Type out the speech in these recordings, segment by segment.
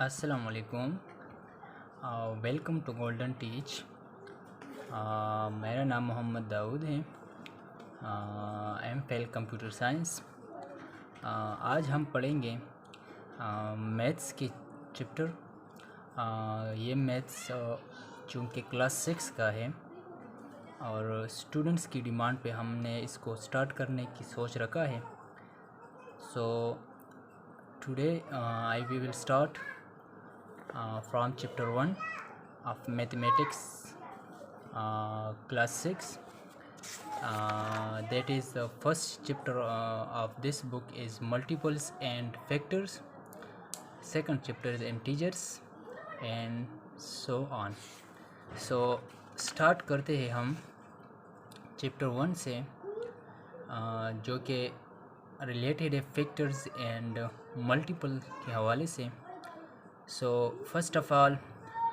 अस्सलामुअलैकुम। Welcome to Golden Teach. मेरा नाम मोहम्मद दाऊद है। MPhil computer science. आज हम पढ़ेंगे मैथ्स के चैप्टर। ये मैथ्स चूँकि क्लास 6 का है और स्टूडेंट्स की डिमांड पे हमने इसको स्टार्ट करने की सोच रखा है। So today I we will start from chapter 1 of mathematics, class 6. That is the first chapter of this book is multiples and factors. Second chapter is integers and so on. So start करते हैं हम chapter 1 से, जो कि related है factors and multiple के हवाले से। सो फर्स्ट ऑफ़ ऑल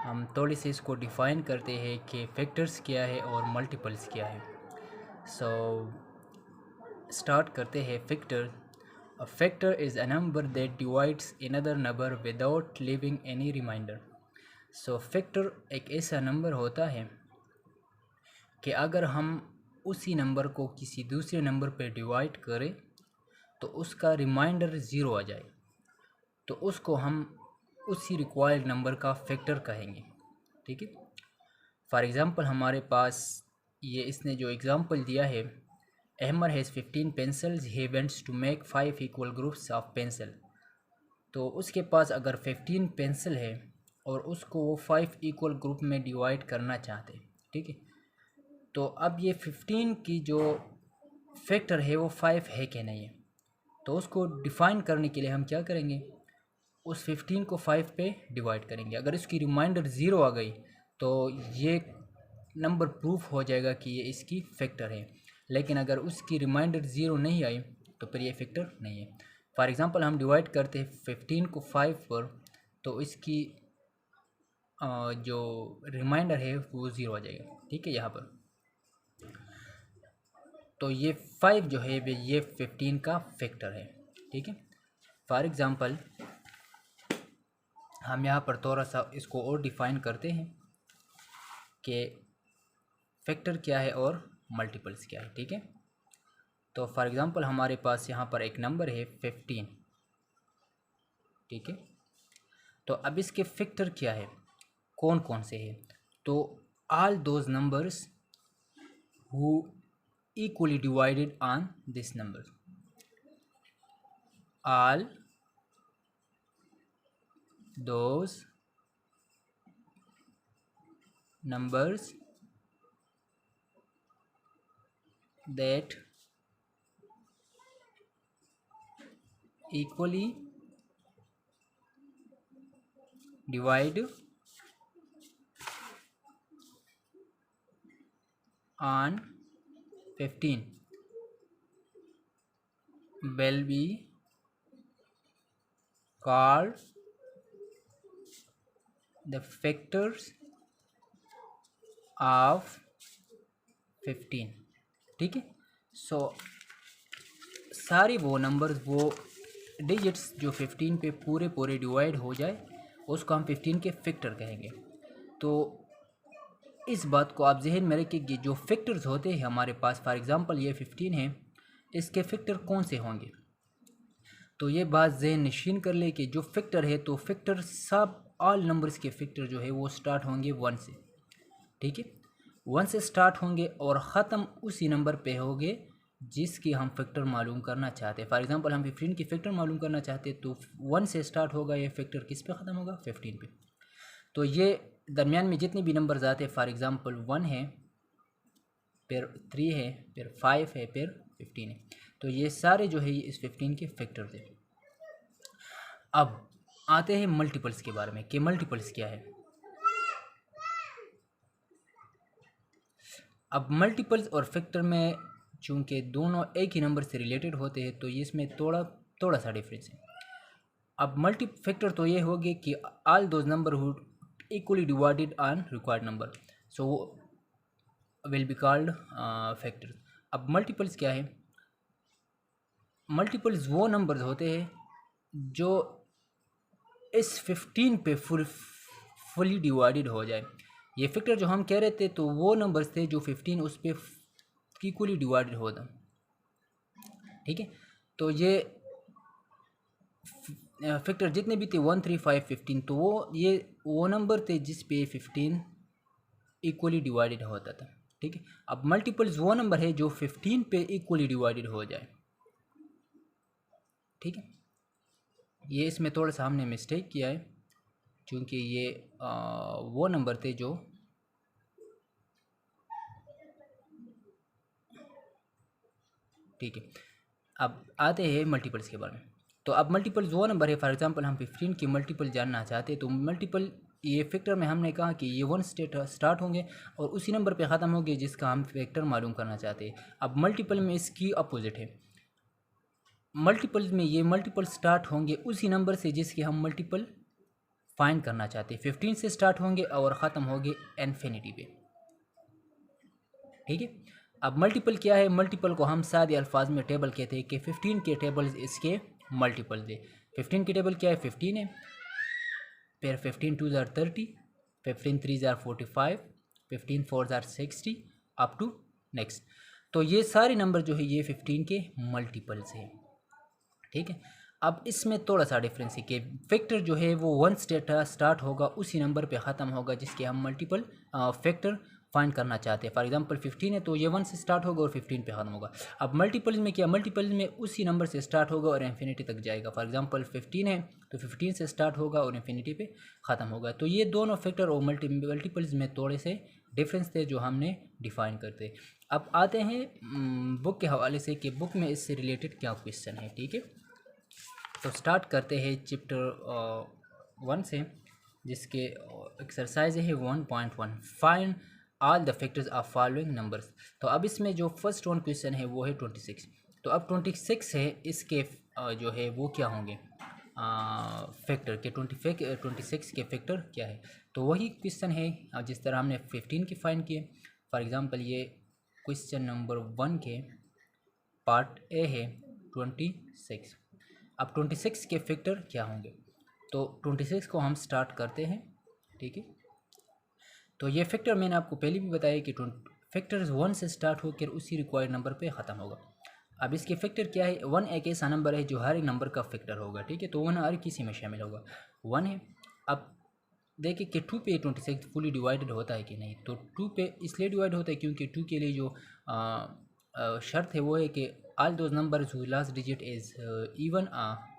हम थोड़ी सी इसको डिफ़ाइन करते हैं कि फैक्टर्स क्या है और मल्टीपल्स क्या है। सो स्टार्ट करते हैं factor. A factor is a number that divides another number without leaving any remainder. So factor एक ऐसा नंबर होता है कि अगर हम उसी नंबर को किसी दूसरे नंबर पे डिवाइड करें तो उसका रिमाइंडर ज़ीरो आ जाए, तो उसको हम उसी रिक्वायर्ड नंबर का फैक्टर कहेंगे। ठीक है। फॉर एग्ज़ाम्पल हमारे पास ये इसने जो एग्ज़ाम्पल दिया है, Ahmed has 15 pencils, he wants to make 5 equal groups of pencil. तो उसके पास अगर 15 पेंसिल है और उसको वो 5 इक्वल ग्रुप में डिवाइड करना चाहते हैं। ठीक है। तो अब ये 15 की जो फैक्टर है वो 5 है कि नहीं है, तो उसको डिफ़ाइन करने के लिए हम क्या करेंगे, उस 15 को 5 पे डिवाइड करेंगे। अगर इसकी रिमाइंडर ज़ीरो आ गई तो ये नंबर प्रूफ हो जाएगा कि ये इसकी फैक्टर है। लेकिन अगर उसकी रिमाइंडर ज़ीरो नहीं आई तो फिर ये फैक्टर नहीं है। फॉर एग्ज़ाम्पल हम डिवाइड करते हैं 15 को 5 पर, तो इसकी जो रिमाइंडर है वो ज़ीरो आ जाएगा। ठीक है। यहाँ पर तो ये 5 जो है ये 15 का फैक्टर है। ठीक है। फॉर एग्ज़ाम्पल हम यहाँ पर थोड़ा सा इसको और डिफ़ाइन करते हैं कि फैक्टर क्या है और मल्टीपल्स क्या है। ठीक है। तो फॉर एग्ज़ाम्पल हमारे पास यहाँ पर एक नंबर है 15। ठीक है। तो अब इसके फैक्टर क्या है, कौन कौन से है, तो all those numbers who equally divided on this number, all those numbers that equally divide on 15 will be called the factors of 15। ठीक है। सो सारे वो नंबर्स, वो डिजिट्स जो 15 पे पूरे पूरे डिवाइड हो जाए उसको हम 15 के फैक्टर कहेंगे। तो इस बात को आप जहन में रखिए कि जो फैक्टर्स होते हैं हमारे पास, फॉर एग्ज़ाम्पल ये 15 है, इसके फैक्टर कौन से होंगे, तो ये बात जहन नशीन कर ले कि जो फैक्टर है तो फैक्टर सब ऑल नंबर्स के फैक्टर जो है वो स्टार्ट होंगे 1 से। ठीक है। 1 से स्टार्ट होंगे और ख़त्म उसी नंबर पे होंगे जिसकी हम फैक्टर मालूम करना चाहते हैं। फॉर एग्ज़ाम्पल हम 15 की फैक्टर मालूम करना चाहते हैं तो 1 से स्टार्ट होगा, ये फैक्टर किस पे ख़त्म होगा, 15 पे। तो ये दरमियान में जितने भी नंबर्स आते हैं, फॉर एग्ज़ाम्पल 1 है, फिर 3 है, फिर 5 है, फिर 15 है, तो ये सारे जो है ये इस 15 के फैक्टर थे। अब आते हैं मल्टीपल्स के बारे में कि मल्टीपल्स क्या है। अब मल्टीपल्स और फैक्टर में चूँकि दोनों एक ही नंबर से रिलेटेड होते हैं तो ये इसमें थोड़ा थोड़ा सा डिफरेंस है। अब मल्टी फैक्टर तो ये होगी कि all those number who equally divided on required number, so will be called factors. अब मल्टीपल्स क्या है, मल्टीपल्स वो नंबर्स होते हैं जो इस 15 पे फुली डिवाइडेड हो जाए। ये फैक्टर जो हम कह रहे थे तो वो नंबर्स थे जो 15 उस पर इक्वली डिवाइडेड होता, ठीक है। तो ये फैक्टर जितने भी थे 1, 3, 5, 15, तो वो नंबर थे जिस पे 15 इक्वली डिवाइडेड होता था, ठीक है। अब मल्टीपल्स वो नंबर है जो 15 पे इक्वली डिवाइडेड हो जाए, ठीक है। ये इसमें थोड़ा सा हमने मिस्टेक किया है क्योंकि ये वो नंबर थे जो ठीक है। अब आते हैं मल्टीपल्स के बारे में। तो अब मल्टीपल्स वो नंबर है, फॉर एग्जांपल हम 15 की मल्टीपल जानना चाहते हैं तो मल्टीपल ये फैक्टर में हमने कहा कि ये 1 स्टार्ट होंगे और उसी नंबर पे ख़त्म होंगे जिसका हम फैक्टर मालूम करना चाहते हैं। अब मल्टीपल में इसकी अपोजिट है, मल्टीपल में ये मल्टीपल स्टार्ट होंगे उसी नंबर से जिसके हम मल्टीपल फाइंड करना चाहते हैं। 15 से स्टार्ट होंगे और ख़त्म होंगे इन्फिनिटी पे, ठीक है। अब मल्टीपल क्या है, मल्टीपल को हम सादे अल्फाज में टेबल कहते हैं कि 15 के टेबल्स इसके मल्टीपल दे। 15 की टेबल क्या है, 15 है, फिर 15 2 ज़ार 30, 15 3 ज़ार 45, 15 4 ज़ार 60 अप टू नेक्स्ट। तो ये सारे नंबर जो है ये 15 के मल्टीपल्स हैं, ठीक है। अब इसमें थोड़ा सा डिफरेंस है कि फैक्टर जो है वो 1 स्टार्ट होगा उसी नंबर पे ख़त्म होगा जिसके हम मल्टीपल फैक्टर फाइंड करना चाहते हैं। फॉर एग्जांपल 15 है तो ये 1 से स्टार्ट होगा और 15 पे ख़त्म होगा। अब मल्टीपल में क्या, मल्टीपल में उसी नंबर से स्टार्ट होगा और इन्फिनिटी तक जाएगा। फॉर एग्जांपल 15 है तो 15 से स्टार्ट होगा और इन्फिनिटी पे ख़त्म होगा। तो ये दोनों फैक्टर और मल्टीपल्स में थोड़े से डिफरेंस थे जो हमने डिफ़ाइन करते। अब आते हैं बुक के हवाले से कि बुक में इससे रिलेटेड क्या क्वेश्चन है, ठीक है। तो स्टार्ट करते हैं चैप्टर 1 से, जिसके एक्सरसाइज है 1.1, find all the factors of following numbers. तो अब इसमें जो फर्स्ट वन क्वेश्चन है वो है 26। तो अब 26 है, इसके जो है वो क्या होंगे फैक्टर के 26 के फैक्टर क्या है। तो वही क्वेश्चन है जिस तरह हमने 15 के फाइंड किए। फॉर एग्जांपल ये क्वेश्चन नंबर 1 के पार्ट ए है 26। अब 26 के फैक्टर क्या होंगे, तो 26 को हम स्टार्ट करते हैं, ठीक है। तो ये फैक्टर मैंने आपको पहले भी बताया कि फैक्टर्स 1 से स्टार्ट होकर उसी रिक्वायर्ड नंबर पे ख़त्म होगा। अब इसके फैक्टर क्या है, 1 एक ऐसा नंबर है जो हर एक नंबर का फैक्टर होगा, ठीक है। तो 1 हर किसी में शामिल होगा, 1 है। अब देखिए कि 2 पे 26 फुली डिवाइडेड होता है कि नहीं, तो 2 पे इसलिए डिवाइड होता है क्योंकि 2 के लिए जो शर्त है वो है कि all those numbers who last digit is even,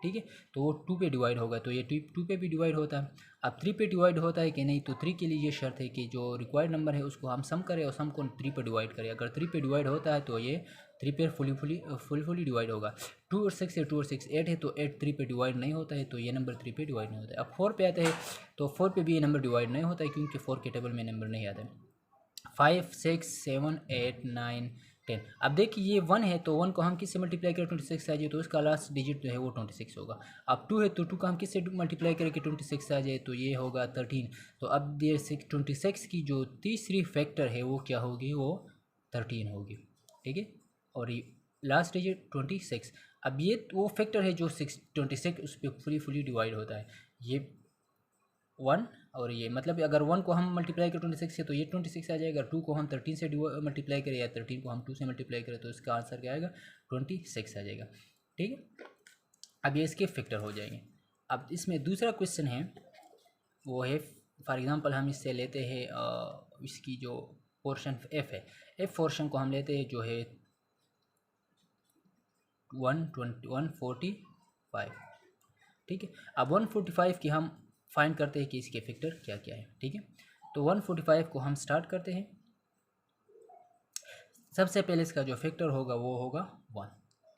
ठीक है। तो वो 2 पे डिवाइड होगा, तो ये 2 पे भी डिवाइड होता है। अब 3 पे डिवाइड होता है कि नहीं, तो 3 के लिए ये शर्त है कि जो रिक्वायर्ड नंबर है उसको हम सम करें और सम को 3 पे डिवाइड करें। अगर 3 पे डिवाइड होता है तो ये 3 पे फुली डिवाइड होगा। 2 और 6 है, 2 और 6 8 है, तो 8 3 पे डिवाइड नहीं होता है, तो ये नंबर 3 पे डिवाइड नहीं होता है। अब 4 पे आते हैं तो 4 पे भी ये नंबर डिवाइड नहीं होता है क्योंकि 4 के टेबल में नंबर नहीं आता है। 5 6 7 8 9 10। अब देखिए ये 1 है तो 1 को हम किससे मल्टीप्लाई करें 26 आ जाए तो उसका लास्ट डिजिट जो है वो 26 होगा। अब 2 है तो 2 का हम किससे मल्टीप्लाई करें कि 26 आ जाए तो ये होगा 13। तो अब ये 26 की जो तीसरी फैक्टर है वो क्या होगी, वो 13 होगी, ठीक है। और ये लास्ट डिजिट 26। अब ये वो फैक्टर है जो 26 उस पर फुली डिवाइड होता है, ये 1 और ये मतलब अगर 1 को हम मल्टीप्लाई करें 26 से तो ये 26 आ जाएगा। 2 को हम 13 से मल्टीप्लाई करें या 13 को हम 2 से मल्टीप्लाई करें तो इसका आंसर क्या आएगा, 26 आ जाएगा, ठीक है। अब ये इसके फैक्टर हो जाएंगे। अब इसमें दूसरा क्वेश्चन है वो है, फॉर एग्जांपल हम इससे लेते हैं इसकी जो पोर्शन एफ है, एफ पोर्शन को हम लेते हैं जो है 145, ठीक है। अब 145 की हम फाइंड करते हैं कि इसके फैक्टर क्या क्या है, ठीक है। तो 145 को हम स्टार्ट करते हैं। सबसे पहले इसका जो फैक्टर होगा वो होगा 1,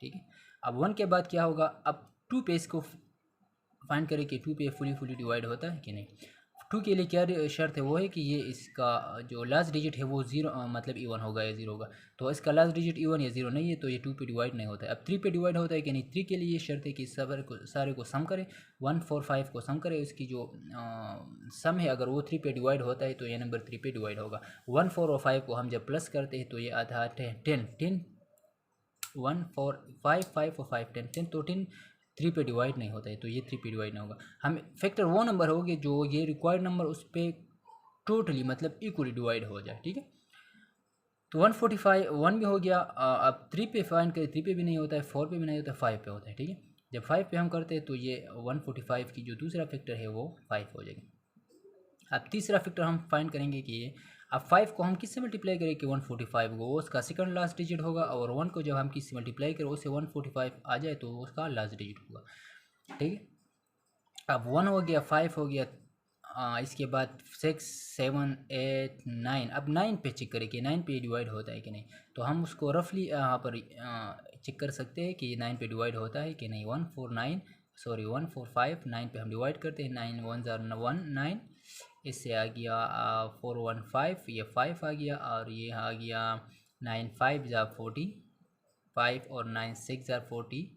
ठीक है। अब 1 के बाद क्या होगा, अब 2 पे इसको फाइंड करें कि 2 पे फुली डिवाइड होता है कि नहीं। 2 के लिए क्या शर्त है, वो है कि ये इसका जो लास्ट डिजिट है वो 0 मतलब इवन होगा या 0 होगा। तो इसका लास्ट डिजिट इवन या 0 नहीं है तो ये 2 पे डिवाइड नहीं होता है। अब 3 पे डिवाइड होता है कि नहीं, 3 के लिए ये शर्त है कि सारे को सम करें, 145 को सम करें, उसकी जो सम है अगर वो 3 पे डिवाइड होता है तो ये नंबर 3 पे डिवाइड होगा। 1 4 और 5 को हम जब प्लस करते हैं तो ये आता है 10 1 4 5 5 और 5 10 10, तो 3 पे डिवाइड नहीं होता है, तो ये 3 पे डिवाइड नहीं होगा। हम फैक्टर वो नंबर होंगे जो ये रिक्वायर्ड नंबर उस पर टोटली मतलब इक्वली डिवाइड हो जाए, ठीक है। तो 145 1 भी हो गया। अब 3 पे फाइंड करें, 3 पे भी नहीं होता है, 4 पे भी नहीं होता है, 5 पे होता है, ठीक है। जब 5 पे हम करते हैं तो ये 145 की जो दूसरा फैक्टर है वो 5 हो जाएगा। अब तीसरा फैक्टर हम फाइंड करेंगे कि ये, अब 5 को हम किससे मल्टीप्लाई करें कि 145 को, वो उसका सेकंड लास्ट डिजिट होगा, और 1 को जब हम किससे मल्टीप्लाई करें उससे 145 आ जाए तो उसका लास्ट डिजिट होगा, ठीक है। अब 1 हो गया, 5 हो गया, इसके बाद 6 7 8 9। अब 9 पे चेक करें कि 9 पे डिवाइड होता है कि नहीं, तो हम उसको रफली यहाँ पर चेक कर सकते हैं कि 9 पे डिवाइड होता है कि नहीं। 145 9 पे हम डिवाइड करते हैं, 9 1 1 9, इससे आ गया 415, ये 5 आ गया, और ये आ गया 9 5 45 और 9 6 40,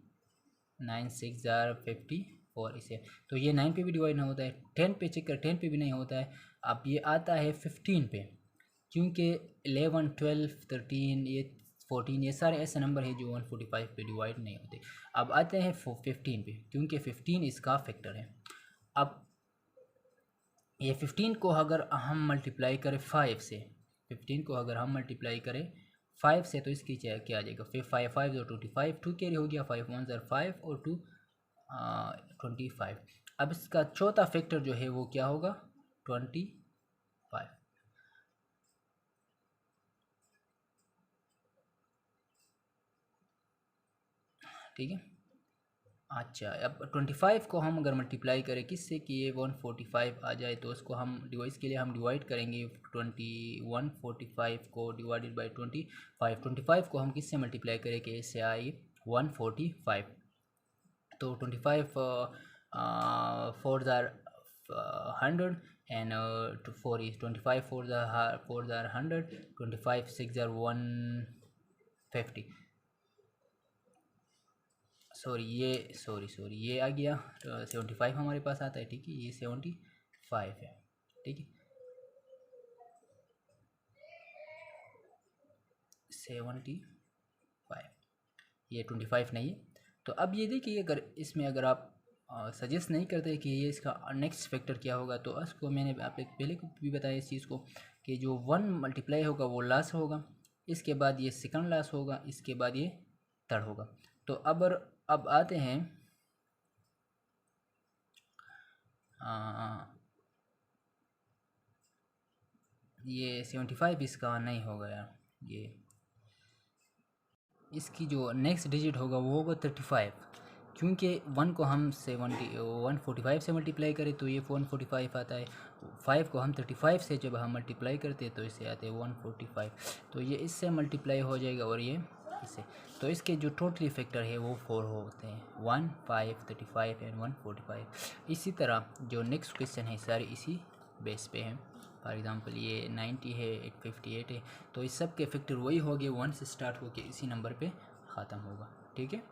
9 6 54 इसे। तो ये 9 पे भी डिवाइड नहीं होता है। 10 पे चेक कर, 10 पे भी नहीं होता है। अब ये आता है 15 पे, क्योंकि 11 12 13 ये 14 ये सारे ऐसे नंबर है जो 145 पे डिवाइड नहीं होते। अब आते हैं 15 पे, क्योंकि 15 इसका फैक्टर है। अब ये 15 को अगर हम मल्टीप्लाई करें 5 से, 15 को अगर हम मल्टीप्लाई करें 5 से, तो इसकी क्या आ जाएगा, फिर 5 5 जो 25, 2 कैरी हो गया, 5 1 5 और 2 25। अब इसका चौथा फैक्टर जो है वो क्या होगा, 25, ठीक है। अच्छा, अब 25 को हम अगर मल्टीप्लाई करें किससे कि ये 145 आ जाए, तो उसको हम डिवाइस के लिए हम डिवाइड करेंगे 145 को डिवाइडेड बाई 25 को हम किससे मल्टीप्लाई करें कि इससे आए 145। तो 25 4 ज़ार 100 एंड 4 इज 25 4 ज़ार 100, 25 6 ज़ार 150, सॉरी ये आ गया 75 हमारे पास आता है, ठीक है। ये 75 है, ठीक है, 75, ये 25 नहीं है। तो अब ये देखिए, अगर इसमें अगर आप सजेस्ट नहीं करते कि ये इसका नेक्स्ट फैक्टर क्या होगा, तो उसको मैंने आप एक पहले को भी बताया इस चीज़ को कि जो 1 मल्टीप्लाई होगा वो लास्ट होगा, इसके बाद ये सेकंड लास्ट होगा, इसके बाद ये थर्ड होगा। तो अब आते हैं ये 75 इसका नहीं होगा यार, ये इसकी जो नेक्स्ट डिजिट होगा वो होगा 35, क्योंकि 1 को हम 145 से मल्टीप्लाई करें तो ये 145 आता है। 5 को हम 35 से जब हम मल्टीप्लाई करते हैं तो इससे आते हैं 145, तो ये इससे मल्टीप्लाई हो जाएगा और ये इससे। तो इसके जो टोटली फैक्टर है वो 4 होते हैं, 1 5 35 एंड 145। इसी तरह जो नेक्स्ट क्वेश्चन है सारे इसी बेस पे हैं। फॉर एग्ज़ाम्पल ये 90 है, 858 है, तो इस सब के फैक्टर वही हो गए 1 से स्टार्ट होकर इसी नंबर पे ख़त्म होगा, ठीक है।